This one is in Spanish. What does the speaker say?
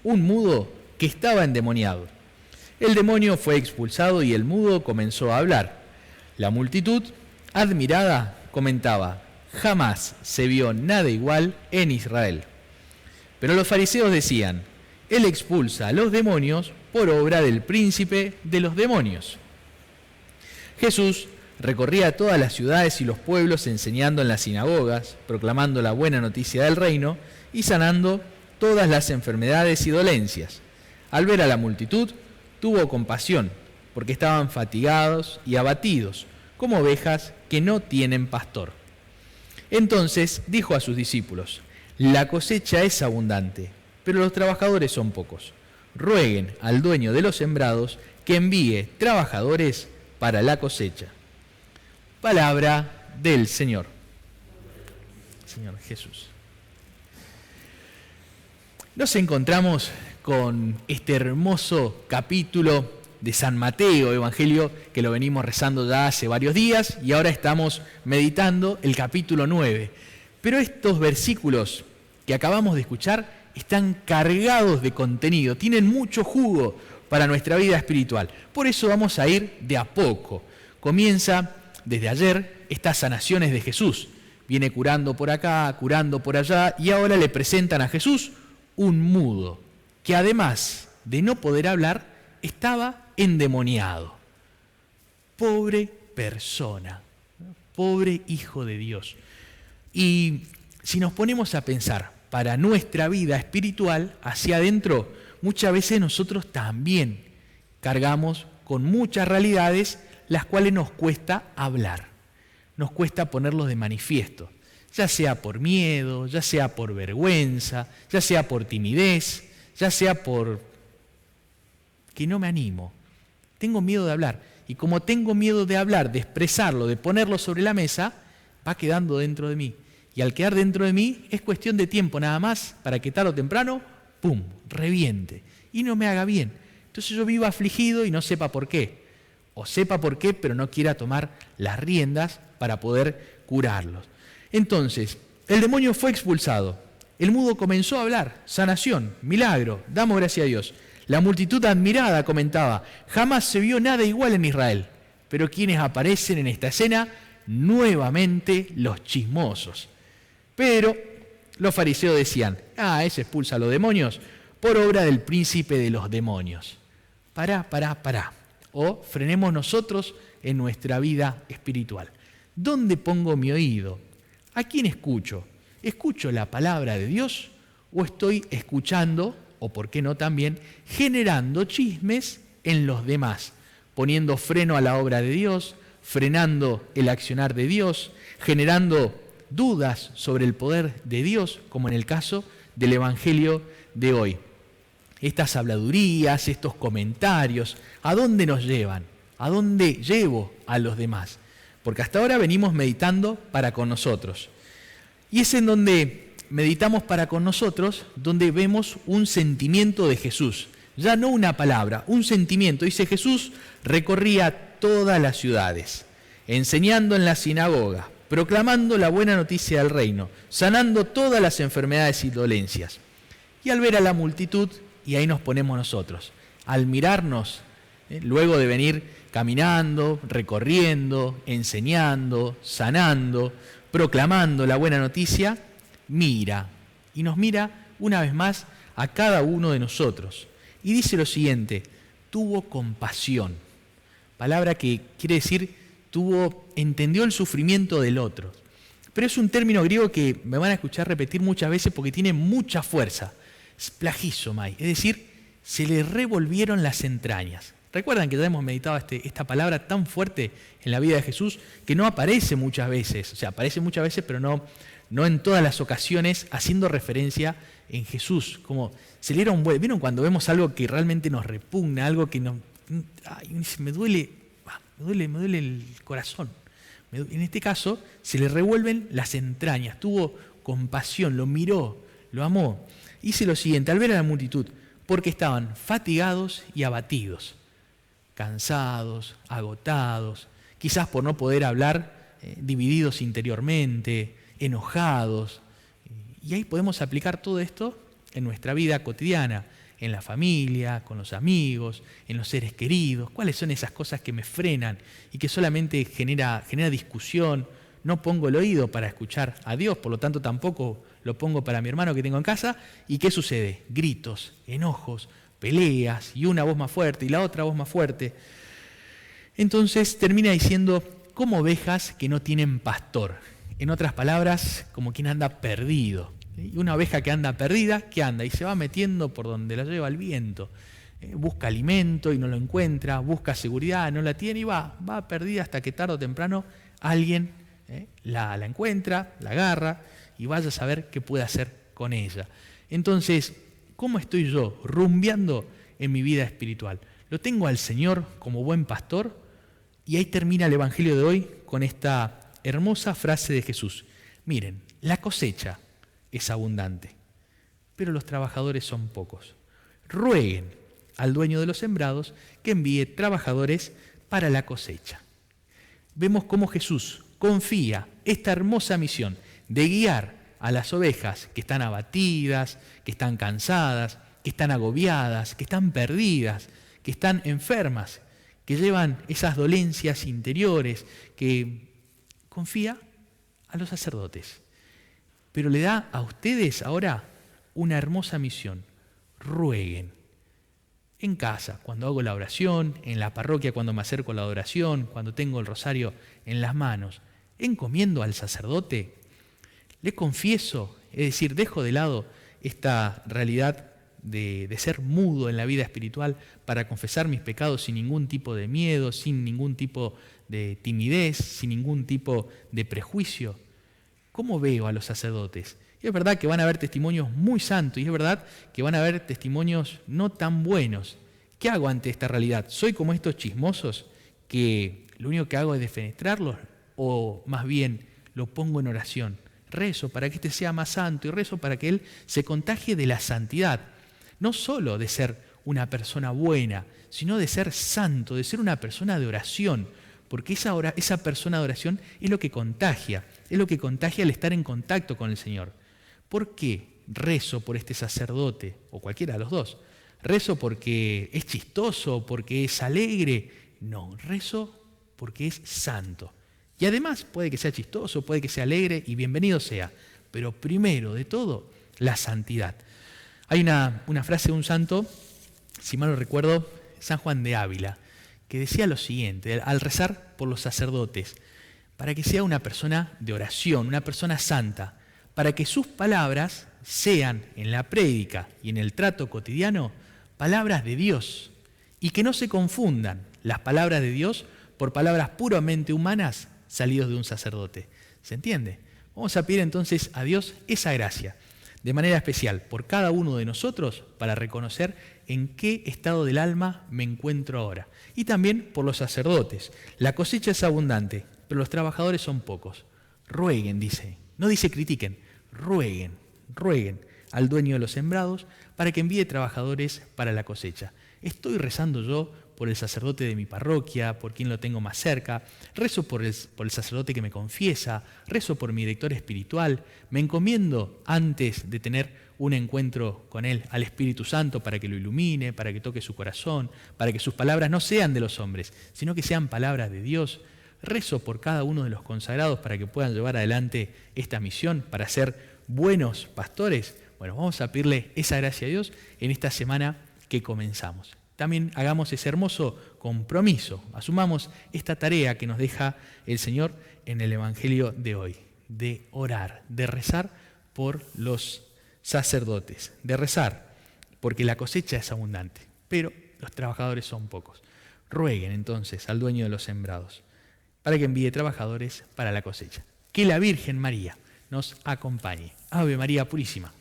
un mudo que estaba endemoniado. El demonio fue expulsado y el mudo comenzó a hablar. La multitud, admirada, comentaba: jamás se vio nada igual en Israel. Pero los fariseos decían: él expulsa a los demonios por obra del príncipe de los demonios. Jesús recorría todas las ciudades y los pueblos enseñando en las sinagogas, proclamando la buena noticia del reino y sanando todas las enfermedades y dolencias. Al ver a la multitud, tuvo compasión, porque estaban fatigados y abatidos, como ovejas que no tienen pastor. Entonces dijo a sus discípulos: la cosecha es abundante, pero los trabajadores son pocos. Rueguen al dueño de los sembrados que envíe trabajadores para la cosecha. Palabra del Señor. Señor Jesús. Nos encontramos con este hermoso capítulo de San Mateo, Evangelio, que lo venimos rezando ya hace varios días y ahora estamos meditando el capítulo 9. Pero estos versículos que acabamos de escuchar están cargados de contenido, tienen mucho jugo para nuestra vida espiritual. Por eso vamos a ir de a poco. Comienza desde ayer estas sanaciones de Jesús. Viene curando por acá, curando por allá, y ahora le presentan a Jesús un mudo, que además de no poder hablar, estaba endemoniado. Pobre persona, pobre hijo de Dios. Y si nos ponemos a pensar para nuestra vida espiritual hacia adentro, muchas veces nosotros también cargamos con muchas realidades las cuales nos cuesta hablar, nos cuesta ponerlos de manifiesto, ya sea por miedo, ya sea por vergüenza, ya sea por timidez, ya sea por que no me animo, tengo miedo de hablar. Y como tengo miedo de hablar, de expresarlo, de ponerlo sobre la mesa, va quedando dentro de mí. Y al quedar dentro de mí es cuestión de tiempo nada más para que tarde o temprano, ¡pum!, reviente y no me haga bien. Entonces yo vivo afligido y no sepa por qué. O sepa por qué, pero no quiera tomar las riendas para poder curarlos. Entonces, el demonio fue expulsado. El mudo comenzó a hablar. Sanación, milagro, damos gracias a Dios. La multitud admirada comentaba: jamás se vio nada igual en Israel. Pero quienes aparecen en esta escena, nuevamente los chismosos. Pero los fariseos decían: ese expulsa a los demonios por obra del príncipe de los demonios. Pará. O frenemos nosotros en nuestra vida espiritual. ¿Dónde pongo mi oído? ¿A quién escucho? ¿Escucho la palabra de Dios o estoy escuchando, o por qué no también, generando chismes en los demás, poniendo freno a la obra de Dios, frenando el accionar de Dios, generando dudas sobre el poder de Dios, como en el caso del Evangelio de hoy? Estas habladurías, estos comentarios, ¿a dónde nos llevan? ¿A dónde llevo a los demás? Porque hasta ahora venimos meditando para con nosotros. Y es en donde meditamos para con nosotros, donde vemos un sentimiento de Jesús. Ya no una palabra, un sentimiento. Dice: Jesús recorría todas las ciudades, enseñando en la sinagoga, proclamando la buena noticia del reino, sanando todas las enfermedades y dolencias. Y al ver a la multitud, y ahí nos ponemos nosotros, al mirarnos, luego de venir caminando, recorriendo, enseñando, sanando, proclamando la buena noticia, mira, y nos mira una vez más a cada uno de nosotros. Y dice lo siguiente: tuvo compasión. Palabra que quiere decir entendió el sufrimiento del otro. Pero es un término griego que me van a escuchar repetir muchas veces porque tiene mucha fuerza. Splagizomai, es decir, se le revolvieron las entrañas. Recuerdan que ya hemos meditado esta palabra tan fuerte en la vida de Jesús que no aparece muchas veces, o sea, aparece muchas veces, pero no en todas las ocasiones haciendo referencia en Jesús. Como se le dieron un vuelo. ¿Vieron cuando vemos algo que realmente nos repugna, algo que me duele el corazón? En este caso, se le revuelven las entrañas, tuvo compasión, lo miró, lo amó. Dice lo siguiente: al ver a la multitud, porque estaban fatigados y abatidos, cansados, agotados, quizás por no poder hablar, divididos interiormente, enojados. Y ahí podemos aplicar todo esto en nuestra vida cotidiana, en la familia, con los amigos, en los seres queridos. ¿Cuáles son esas cosas que me frenan y que solamente genera discusión? No pongo el oído para escuchar a Dios, por lo tanto tampoco lo pongo para mi hermano que tengo en casa. ¿Y qué sucede? Gritos, enojos, peleas, y una voz más fuerte y la otra voz más fuerte. Entonces termina diciendo, como ovejas que no tienen pastor. En otras palabras, como quien anda perdido. Y una oveja que anda perdida, ¿qué anda? Y se va metiendo por donde la lleva el viento. Busca alimento y no lo encuentra, busca seguridad, no la tiene y va perdida hasta que tarde o temprano alguien la encuentra, la agarra y vaya a saber qué puede hacer con ella. Entonces, ¿cómo estoy yo rumbeando en mi vida espiritual? ¿Lo tengo al Señor como buen pastor? Y ahí termina el Evangelio de hoy con esta hermosa frase de Jesús. Miren, la cosecha es abundante, pero los trabajadores son pocos. Rueguen al dueño de los sembrados que envíe trabajadores para la cosecha. Vemos cómo Jesús confía esta hermosa misión de guiar a las ovejas que están abatidas, que están cansadas, que están agobiadas, que están perdidas, que están enfermas, que llevan esas dolencias interiores, que confía a los sacerdotes. Pero le da a ustedes ahora una hermosa misión. Rueguen. En casa, cuando hago la oración, en la parroquia, cuando me acerco a la adoración, cuando tengo el rosario en las manos, encomiendo al sacerdote, le confieso, es decir, dejo de lado esta realidad de ser mudo en la vida espiritual para confesar mis pecados sin ningún tipo de miedo, sin ningún tipo de timidez, sin ningún tipo de prejuicio. ¿Cómo veo a los sacerdotes? Y es verdad que van a haber testimonios muy santos y es verdad que van a haber testimonios no tan buenos. ¿Qué hago ante esta realidad? ¿Soy como estos chismosos que lo único que hago es defenestrarlos? ¿O más bien lo pongo en oración? Rezo para que éste sea más santo y rezo para que él se contagie de la santidad. No solo de ser una persona buena, sino de ser santo, de ser una persona de oración. Porque esa persona de oración es lo que contagia al estar en contacto con el Señor. ¿Por qué rezo por este sacerdote? O cualquiera de los dos. ¿Rezo porque es chistoso, porque es alegre? No, rezo porque es santo. Y además puede que sea chistoso, puede que sea alegre y bienvenido sea. Pero primero de todo, la santidad. Hay una frase de un santo, si mal no recuerdo, San Juan de Ávila, que decía lo siguiente, al rezar por los sacerdotes, para que sea una persona de oración, una persona santa, para que sus palabras sean en la prédica y en el trato cotidiano palabras de Dios y que no se confundan las palabras de Dios por palabras puramente humanas salidas de un sacerdote. ¿Se entiende? Vamos a pedir entonces a Dios esa gracia, de manera especial por cada uno de nosotros para reconocer en qué estado del alma me encuentro ahora. Y también por los sacerdotes. La cosecha es abundante, pero los trabajadores son pocos. Rueguen, dice. No dice critiquen, rueguen al dueño de los sembrados para que envíe trabajadores para la cosecha. Estoy rezando yo por el sacerdote de mi parroquia, por quien lo tengo más cerca, rezo por el sacerdote que me confiesa, rezo por mi director espiritual, me encomiendo antes de tener un encuentro con él al Espíritu Santo para que lo ilumine, para que toque su corazón, para que sus palabras no sean de los hombres, sino que sean palabras de Dios. Rezo por cada uno de los consagrados para que puedan llevar adelante esta misión, para ser buenos pastores. Bueno, vamos a pedirle esa gracia a Dios en esta semana que comenzamos. También hagamos ese hermoso compromiso, asumamos esta tarea que nos deja el Señor en el Evangelio de hoy, de orar, de rezar por los sacerdotes, de rezar porque la cosecha es abundante, pero los trabajadores son pocos. Rueguen entonces al dueño de los sembrados para que envíe trabajadores para la cosecha. Que la Virgen María nos acompañe. Ave María Purísima.